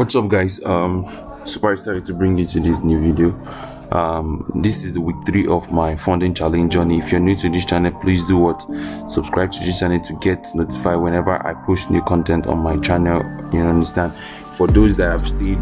What's up, guys? Super excited to bring you to this new video. This is the week 3 of my funding challenge journey. If you're new to this channel, please do what? Subscribe to this channel to get notified whenever I post new content on my channel. You understand? For those that have stayed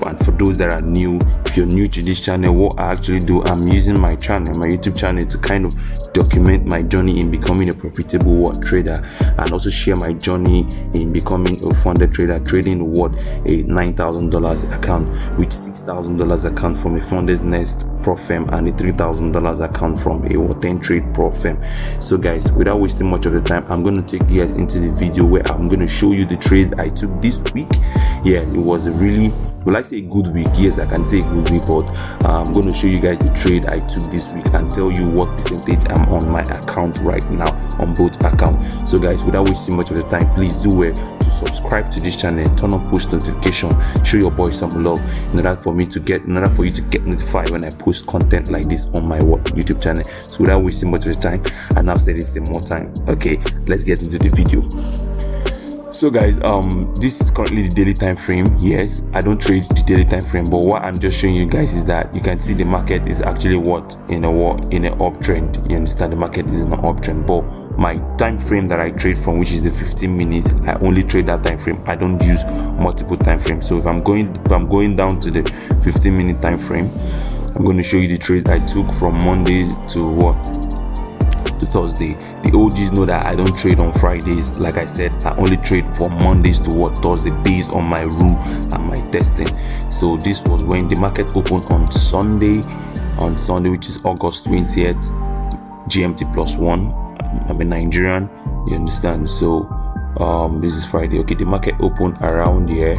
and for those that are new, if you're new to this channel, what I actually do, I'm using my channel, my YouTube channel, to kind of document my journey in becoming a profitable trader, and also share my journey in becoming a funded trader, trading a $9,000 account with $6,000 account from a Fundednext pro firm and a $3,000 account from a TenTrade pro firm. So guys, without wasting much of the time, I'm going to take you guys into the video where I'm going to show you the trades I took this week. Yeah, it was a really, will I say a good week? Yes, I can say a good week, but I'm going to show you guys the trade I took this week and tell you what percentage I'm on my account right now on both accounts. So guys, without wasting much of the time, please do well to subscribe to this channel, turn on post notification, show your boy some love in order for you to get notified when I post content like this on my YouTube channel. So without wasting much of the time, and I've said it's the more time. Okay, let's get into the video. So guys, this is currently the daily time frame. Yes, I don't trade the daily time frame, but what I'm just showing you guys is that you can see the market is actually in an uptrend. You understand? The market is in an uptrend, but my time frame that I trade from, which is the 15 minute, I only trade that time frame. I don't use multiple time frames. So if I'm going down to the 15 minute time frame, I'm going to show you the trades I took from Monday to Thursday. The OGs know that I don't trade on Fridays. Like I said, I only trade from Mondays to Thursday based on my rule and my testing. So this was when the market opened on Sunday, which is August 20th, GMT +1. I'm a Nigerian, you understand? So this is Friday. Okay, the market opened around here.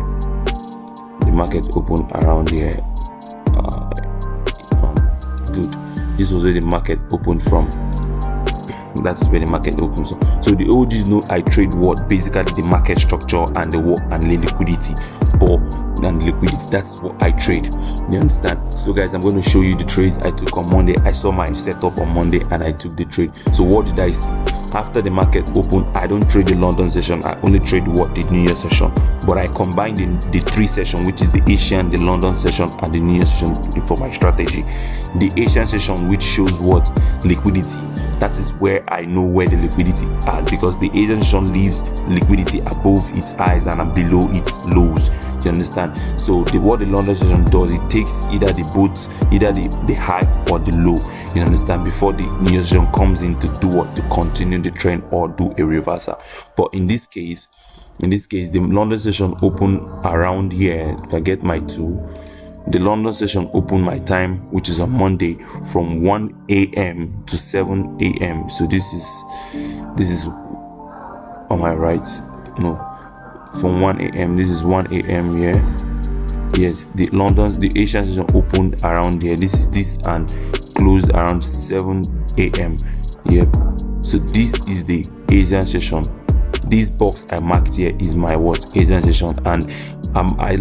Good. This was where the market opened from. That's where the market opens. So the OGs know I trade basically the market structure and the liquidity. That's what I trade. You understand? So guys, I'm going to show you the trade I took on Monday. I saw my setup on Monday and I took the trade. So what did I see? After the market opened, I don't trade the London session. I only trade the New Year session. But I combine the 3 session, which is the Asian, the London session, and the New Year session for my strategy. The Asian session, which shows liquidity. That is where I know where the liquidity is, because the Asian session leaves liquidity above its highs and below its lows. You understand? So what the London session does, it takes either the high or the low. You understand? Before the New Year session comes in to do to continue the trend or do a reversal. But in this case, the London session opened around here. If I get my tool, the London session opened my time, which is on Monday, from 1 a.m. to 7 a.m. So this is on my right. No, from 1 a.m. This is 1 a.m. here. Yes, the Asian session opened around here. This and closed around 7 a.m. Yep. So this is the Asian session. This box I marked here is my Asian session, and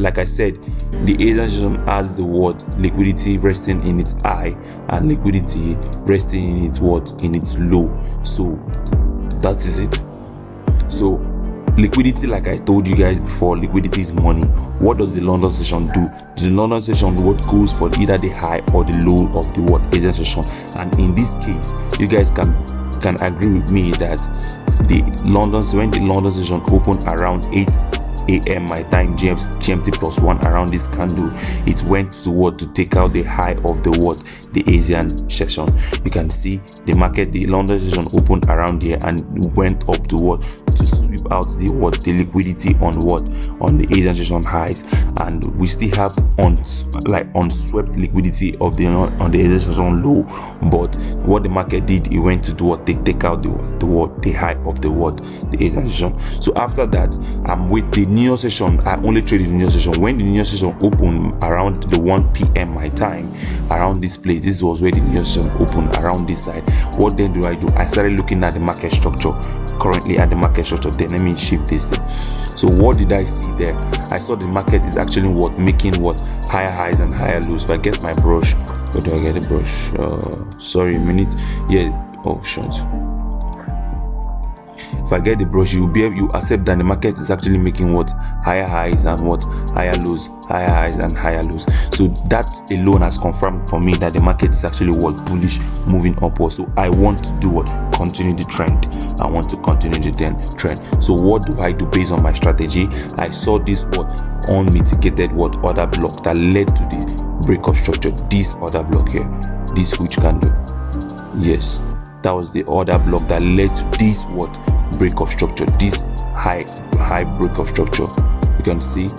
like I said, the Asian session has the liquidity resting in its high and liquidity resting in its in its low. So that is it. So liquidity, like I told you guys before, liquidity is money. What does the London session do? The London session goes for either the high or the low of the Asian session, and in this case, you guys can agree with me that when the London session opened around 8 a.m. my time, GMT +1, around this candle, it went to take out the high of the Asian session. You can see the London session opened around here and went up to sweep out the liquidity on the Asian session highs, and we still have unswept liquidity on the Asian session low. But what the market did, it went to they take out the high of the Asian session. So after that, I'm with the New Year session. I only traded the New Year session. When the New Year session opened around the 1 p.m. my time, around this place, this was where the New Year session opened, around this side. What then do? I started looking at the market structure. Currently at the market structure. Then let me shift this thing. So what did I see there? I saw the market is actually making higher highs and higher lows. If I get my brush, where do I get the brush? Sorry, a minute. Yeah. Oh shit. if I get the brush, you accept that the market is actually making what? Higher highs and what? Higher lows, higher highs and higher lows. So that alone has confirmed for me that the market is actually what? Bullish, moving upwards. So I want to do what? Continue the trend. I want to continue the trend. So what do I do based on my strategy? I saw this what? Unmitigated what? Order block that led to the break of structure. This order block here, this huge candle. Yes, that was the order block that led to this what? Break of structure, this high break of structure. You can see.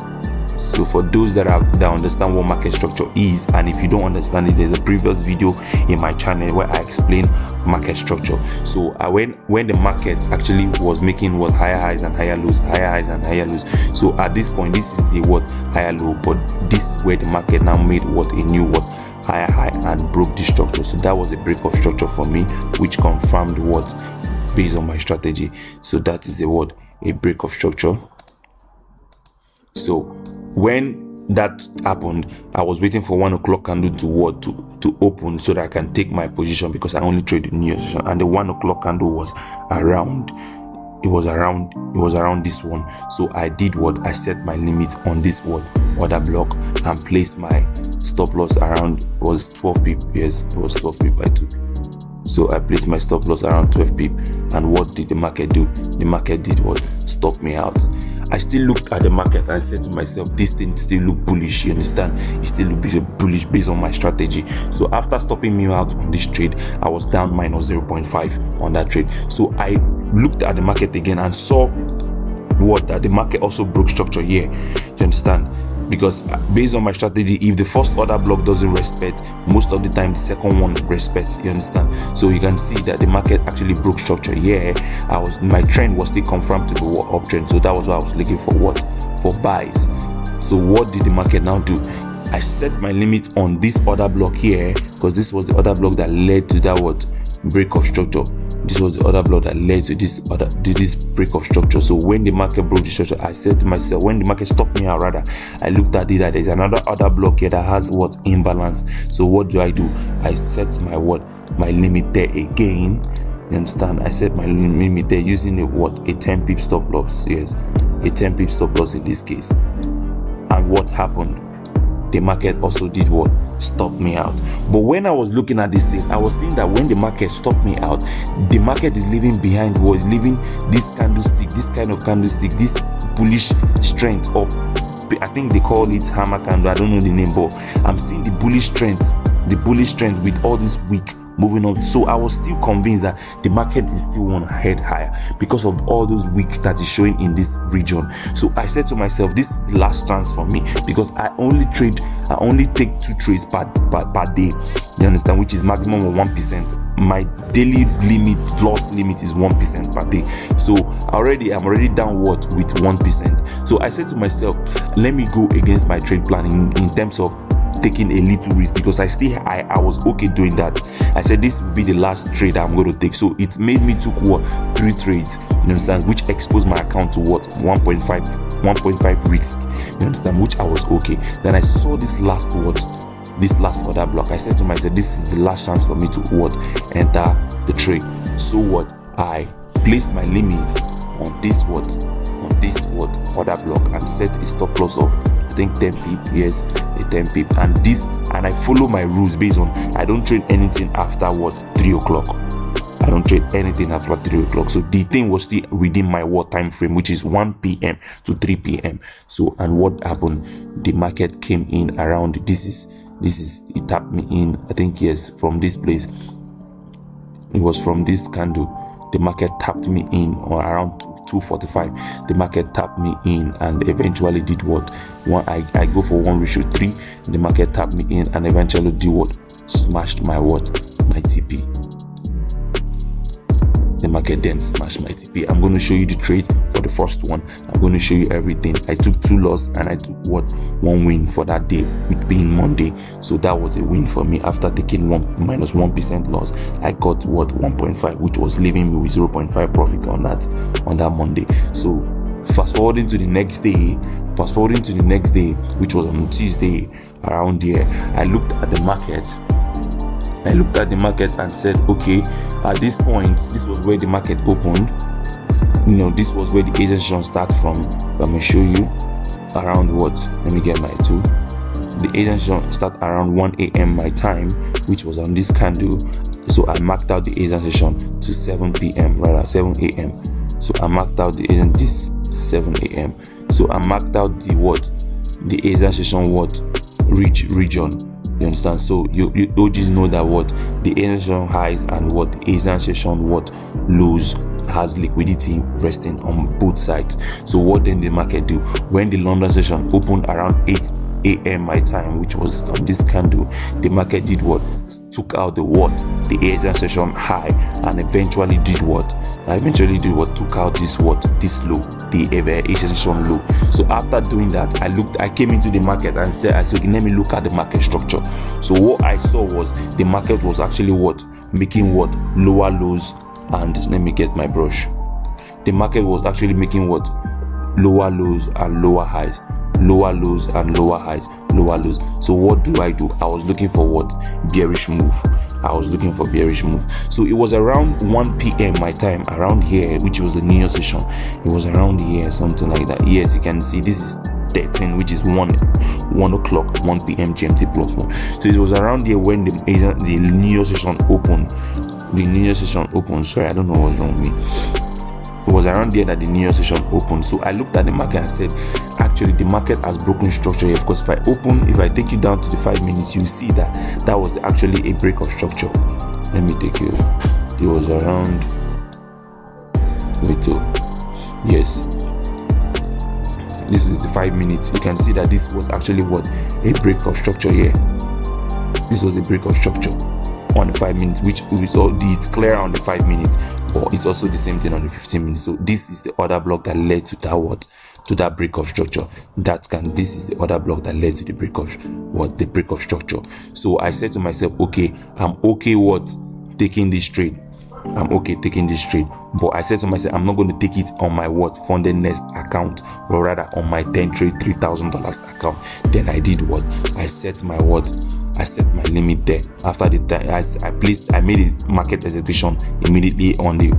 So for those that understand what market structure is, and if you don't understand it, there's a previous video in my channel where I explain market structure. So when the market actually was making what? Higher highs and higher lows, higher highs and higher lows. So at this point, this is the what? Higher low, but this is where the market now made what? A new what? Higher high and broke the structure. So that was a break of structure for me, which confirmed what? Based on my strategy. So that is a what? A break of structure. So when that happened, I was waiting for 1 o'clock candle to open so that I can take my position, because I only trade in New York session, and the 1 o'clock candle was around. It was around this one. So I did what? I set my limit on this what? Order block, and placed my stop loss around, was 12 pip. Yes, it was 12 pip I took. So I placed my stop loss around 12 pip. And what did the market do? The market did what? Stop me out. I still looked at the market and I said to myself, this thing still look bullish, you understand? It still look bullish based on my strategy. So after stopping me out on this trade, I was down minus 0.5 on that trade. So I looked at the market again and saw what? That the market also broke structure here. You understand? Because based on my strategy, if the first order block doesn't respect, most of the time the second one respects. You understand? So you can see that the market actually broke structure here. My trend was still confirmed to be uptrend. So that was why I was looking for what? For buys. So what did the market now do? I set my limit on this order block here, because this was the order block that led to that what? Break of structure. This was the other block that led to this break of structure. So when the market broke the structure, I said to myself, when the market stopped me out, rather, I looked at it that there's another other block here that has what? Imbalance. So what do? I set my what? My limit there again. You understand? I set my limit there using a what? A 10 pip stop loss. Yes, a 10 pip stop loss in this case. And what happened? The market also did what? Stop me out. But when I was looking at this thing, I was seeing that when the market stopped me out, the market is leaving behind what? Is leaving this candlestick, this kind of candlestick, this bullish strength up. I think they call it hammer candle. I don't know the name, but I'm seeing the bullish strength with all this weak moving on. So I was still convinced that the market is still one head higher because of all those weak that is showing in this region. So I said to myself, this is the last chance for me, because I only take 2 trades per day. You understand? Which is maximum of 1%. My daily loss limit is 1% per day. So I'm already downward with 1%. So I said to myself, let me go against my trade plan in terms of taking a little risk, because I was okay doing that. I said this will be the last trade I'm going to take. So it made me took 3 trades, you understand, which exposed my account to 1.5 risk, you understand, which I was okay. Then I saw this last order block. I said to myself, this is the last chance for me to enter the trade. So I placed my limit on this order block and set a stop loss of, I think, 10 pip. Yes, a 10 pip. And I follow my rules based on, I don't trade anything after 3 o'clock. I don't trade anything after 3 o'clock. So the thing was still within my time frame, which is 1 p.m. to 3 p.m. So, and what happened? The market came in around, it tapped me in, I think, yes, from this place. It was from this candle. The market tapped me in around 245. The market tapped me in and eventually did what? I go for 1:3. The market tapped me in and eventually did what? Smashed my TP. The market then smashed my TP. I'm going to show you the trade for the first one. I'm going to show you everything. I took 2 losses and I took 1 win for that day, with being Monday. So that was a win for me. After taking minus 1% loss, I got 1.5, which was leaving me with 0.5 profit on that Monday. So fast forwarding to the next day, which was on Tuesday around here, I looked at the market and said, okay, at this point, this was where the market opened. this was where the Asian session starts from. I'm gonna show you around what, let me get my tool. The Asian session start around 1 a.m. my time, which was on this candle. So I marked out the Asian session to 7 p.m. rather 7 a.m. So I marked out the Asian this 7 a.m. So I marked out the what, the Asian session what region. You understand? So you OGs know that what the Asian session highs and what the Asian session what lows has liquidity resting on both sides. So what then the market do? When the London session opened around 8 a.m. my time, which was on this candle, the market did what? Took out the what? The Asian session high, and eventually did what? Took out this what? This low, the Asian session low. So after doing that, I came into the market and said, okay, let me look at the market structure. So what I saw was the market was actually what? Making what? Lower lows, and let me get my brush. The market was actually making what? Lower lows and lower highs. Lower lows and lower highs, lower lows. So what do? I was looking for what? Bearish move. So it was around 1 p.m. my time, around here, which was the New Year session. It was around here, something like that. Yes, you can see this is 13, which is 1 o'clock, 1 p.m. GMT plus 1. So it was around here when the New Year session opened. Sorry, I don't know what's wrong with me. It was around there that the New Year session opened. So I looked at the market and said, actually the market has broken structure here, because if I take you down to the 5 minutes, you see that was actually a break of structure. Let me take you. It was around, yes, this is the 5 minutes. You can see that this was actually what? A break of structure here. This was a break of structure on the 5 minutes, which it's clear on the 5 minutes, but it's also the same thing on the 15 minutes. So this is the other block that led to that what? To that break of structure. This is the other block that led to the break of what? The break of structure. So I said to myself, okay, I'm okay taking this trade. But I said to myself, I'm not going to take it on my Fundednext account, but rather on my TenTrade $3,000 account. Then I did what? I set my limit there. After the time I made a market execution immediately on the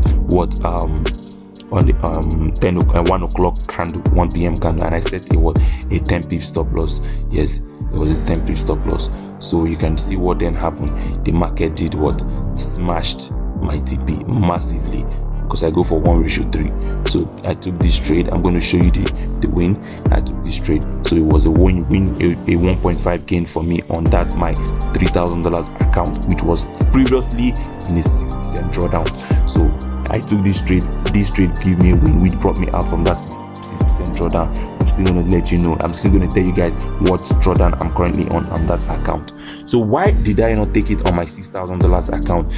1 o'clock candle, 1 p.m. candle, and I set a 10 pip stop loss. Yes, it was a 10 pip stop loss. So you can see what then happened. The market did what? Smashed my TP massively, because I go for 1:3. So I took this trade. I'm going to show you the win. I took this trade, so it was a win, a 1.5 gain for me on that my $3,000 account, which was previously in a 6% drawdown. So I took this trade. This trade gave me a win, which brought me out from that 6% drawdown. I'm still going to let you know. I'm still going to tell you guys what drawdown I'm currently on that account. So why did I not take it on my $6,000 account?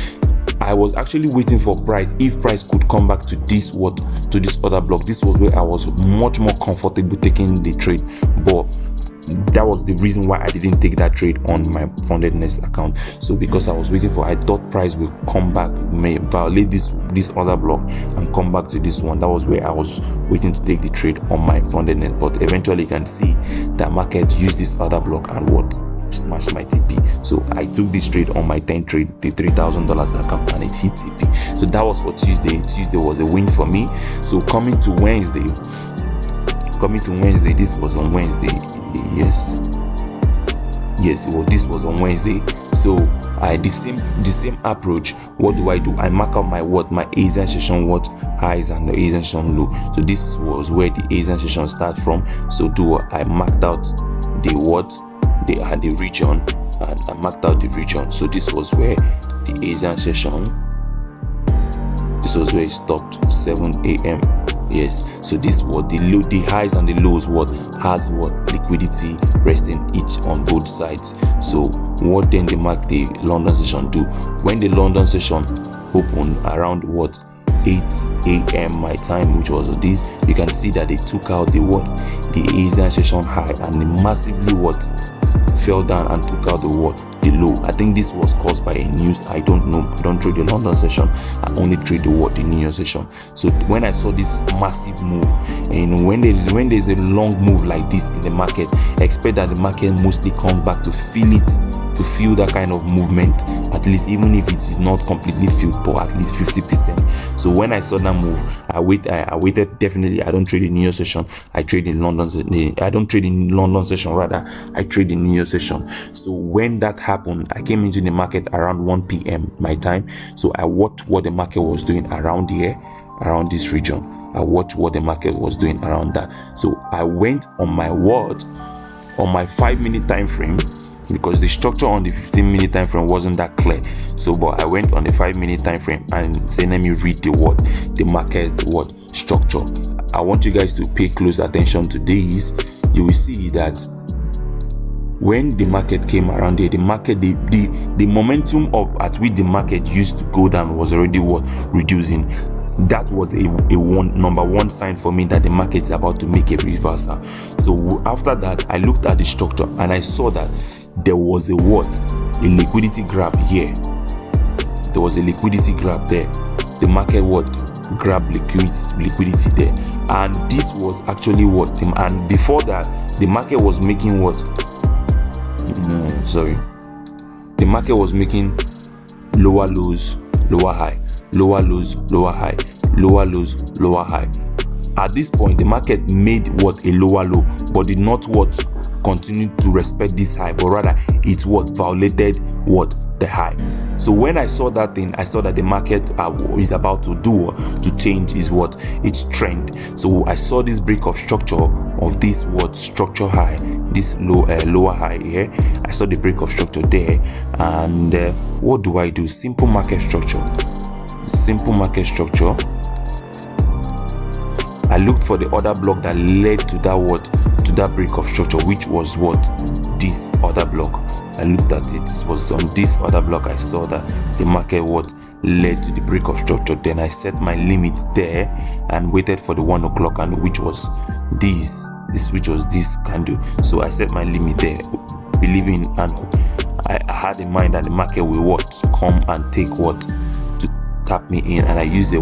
I was actually waiting for price. If price could come back to this other block, this was where I was much more comfortable taking the trade. But that was the reason why I didn't take that trade on my Fundednext account. So because I was waiting I thought price will come back, may violate this other block and come back to this one. That was where I was waiting to take the trade on my Fundednext. But eventually you can see that market used this other block and what? Smashed my TP. So I took this trade on my TenTrade, the $3,000 account, and it hit TP. So that was for Tuesday. Tuesday was a win for me. So coming to Wednesday, this was on Wednesday. Yes, this was on Wednesday. So the same approach. What do? I mark out my Asian session highs and the Asian session low. So this was where the Asian session start from. So I marked out the region, and I marked out the region. So this was where the Asian session, this was where it stopped, 7 a.m. Yes, so this was the highs and the lows has liquidity resting each on both sides. So what then the London session do? When the London session opened around 8 a.m. my time, which was this, you can see that they took out the Asian session high, and they massively fell down and took out the low. I think this was caused by a news. I don't know. I don't trade the London session. I only trade the New York session. So when I saw this massive move, and when there's a long move like this in the market, expect that the market mostly comes back to feel that kind of movement at at least, even if it is not completely filled, but at least 50%. So when I saw that move, I waited. Definitely, I don't trade in New York session. I trade in London. I don't trade in London session, rather I trade in New York session. So when that happened, I came into the market around 1 p.m. my time. So I watched what the market was doing around here, around this region. I watched what the market was doing around that. So I went on my word, on my 5-minute time frame, because the structure on the 15-minute time frame wasn't that clear. So but I went on the 5-minute time frame and say, let me read the market structure. I want you guys to pay close attention to this. You will see that when the market came around here, the market, the momentum of at which the market used to go down was already reducing. That was a number one sign for me that the market is about to make a reversal. So after that, I looked at the structure and I saw that there was a liquidity grab here. There was a liquidity grab there. The market grabbed liquidity there, and this was actually and before that the market was making the market was making lower lows, lower high, lower lows, lower high, lower lows, lower high. At this point, the market made a lower low, but did not continue to respect this high, but rather it violated the high. So when I saw that thing, I saw that the market is about to change its trend. So I saw this break of structure of this structure high, this lower high here. I saw the break of structure there, and what do I do? Simple market structure. I looked for the other block that led to that break of structure, which was this other block. I looked at it. It was on this other block. I saw that the market led to the break of structure. Then I set my limit there and waited for the 1 o'clock candle, which was this candle. So I set my limit there, believing, and I had in mind that the market will come and take to tap me in, and I used a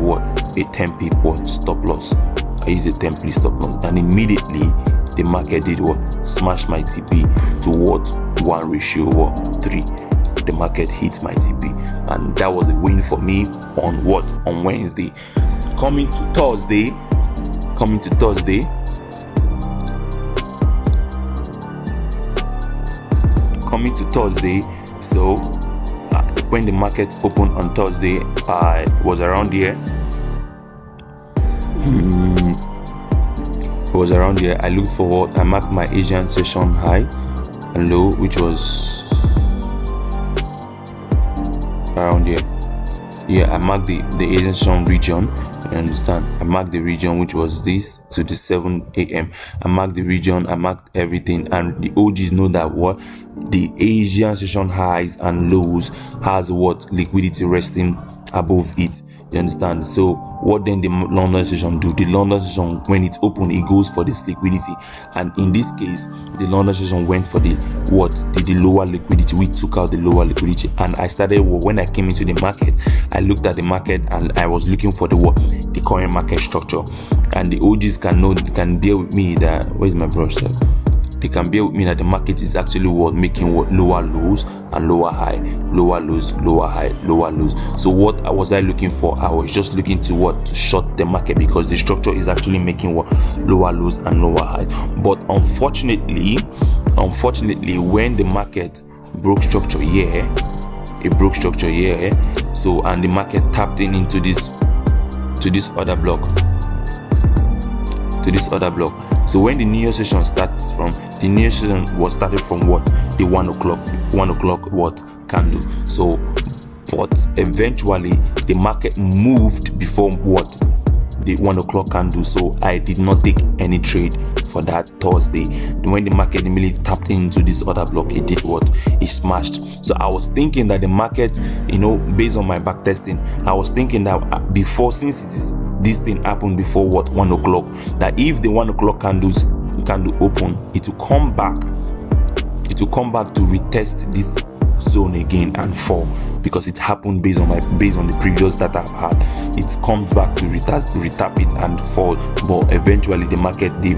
10 pip stop loss. I used a 10 pip stop loss, and immediately the market did smash my TP to 1:3. The market hit my TP, and that was a win for me on Wednesday. Coming to Thursday. So when the market opened on Thursday, I was around here. It was around here. I looked forward. I marked my Asian session high and low, which was around here. Yeah, I marked the Asian session region. You understand? I marked the region, which was this to the 7 a.m. I marked the region. I marked everything, and the OGs know that the Asian session highs and lows has liquidity resting above it. You understand? So what then the London session do? The London session, when it's open, it goes for this liquidity, and in this case the London session went for the lower liquidity. We took out the lower liquidity, and I started when I came into the market, I looked at the market and I was looking for the current market structure. And the OGs can bear with me that, where's my brush there? They can bear with me that the market is actually making lower lows and lower high, lower lows, lower high, lower lows. So what was I looking for? I was just looking to short the market, because the structure is actually making lower lows and lower high. But unfortunately, when the market broke structure here, so, and the market tapped into this other block. So when the New York session starts from, the New York session was started from the 1 o'clock candle. So, but eventually the market moved before the 1 o'clock candle. So I did not take any trade for that Thursday. When the market immediately tapped into this other block, it did it smashed. So I was thinking that the market, based on my back testing, I was thinking that before, since this thing happened before 1 o'clock, that if the 1 o'clock candle open, it will come back to retest this zone again and fall, because it happened based on the previous data I've had. It comes back to retap it and fall, but eventually the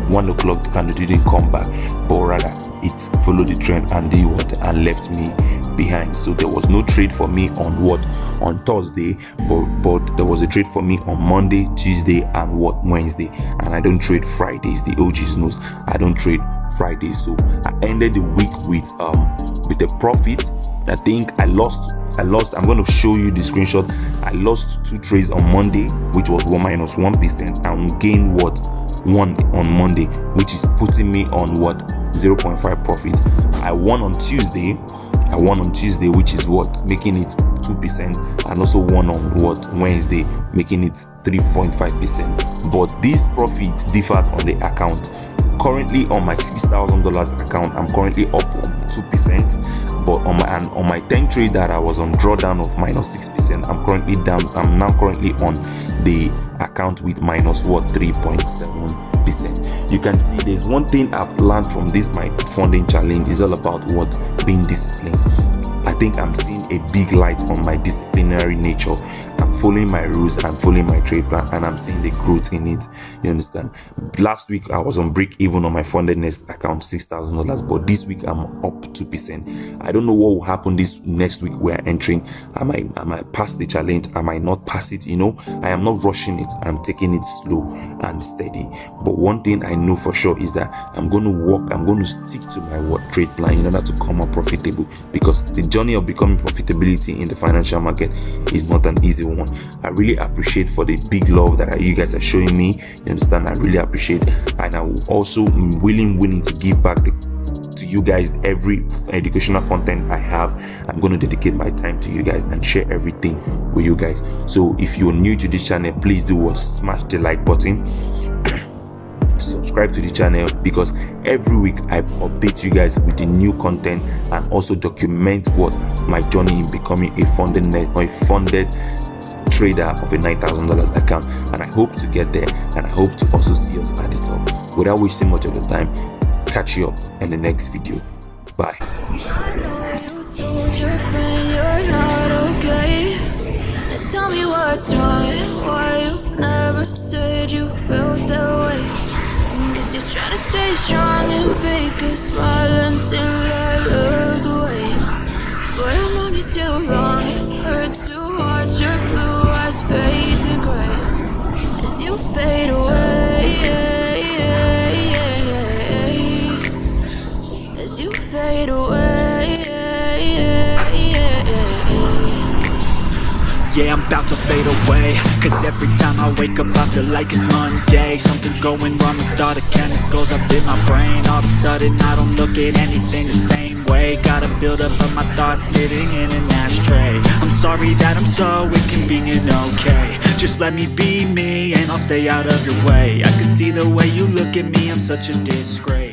1 o'clock candle didn't come back, but rather it followed the trend and did and left me behind. So there was no trade for me on Thursday, but there was a trade for me on Monday, Tuesday, and Wednesday. And I don't trade Fridays. The OGs knows I don't trade Fridays. So I ended the week with a profit. I think I lost. I'm going to show you the screenshot. I lost 2 trades on Monday, which was -1%, and gained 1 on Monday, which is putting me on 0.5 profit. I won on Tuesday, which is making it 2%, and also won on Wednesday, making it 3.5%. But this profit differs on the account. Currently on my $6,000 account, I'm currently up on 2%. But on my TenTrade that I was on drawdown of -6%, I'm currently down. I'm now currently on the account with -3.7%. You can see there's one thing I've learned from this my funding challenge is all about being disciplined. I think I'm seeing a big light on my disciplinary nature. I'm following my rules, I'm following my trade plan, and I'm seeing the growth in it. You understand? Last week I was on break even on my Fundednext account, $6,000, but this week I'm up 2%. I don't know what will happen this next week we're entering. I might pass the challenge, I might not pass it. I am not rushing it. I'm taking it slow and steady. But one thing I know for sure is that I'm going to stick to my trade plan in order to come up profitable, because the journey of becoming profitability in the financial market is not an easy one. I really appreciate for the big love that you guys are showing me. You understand? I really appreciate, and I'm also willing to give back to you guys every educational content I have. I'm going to dedicate my time to you guys and share everything with you guys. So if you're new to this channel, please do smash the like button. Subscribe to the channel, because every week I update you guys with the new content and also document my journey in becoming a funded trader of a $9,000 account. And I hope to get there, and I hope to also see us at the top. Without wasting much of the time, catch you up in the next video. Bye. Tell me what's wrong, why you never said you felt that way. Guess you're trying to stay strong and fake a smile until I look away. But I've known you too long, it hurts to watch your blue eyes fade to gray as you fade away, as you fade away. Yeah, I'm about to fade away, cause every time I wake up I feel like it's Monday. Something's going wrong with all the chemicals up in my brain. All of a sudden I don't look at anything the same way. Gotta build up of my thoughts sitting in an ashtray. I'm sorry that I'm so inconvenient, okay. Just let me be me and I'll stay out of your way. I can see the way you look at me, I'm such a disgrace.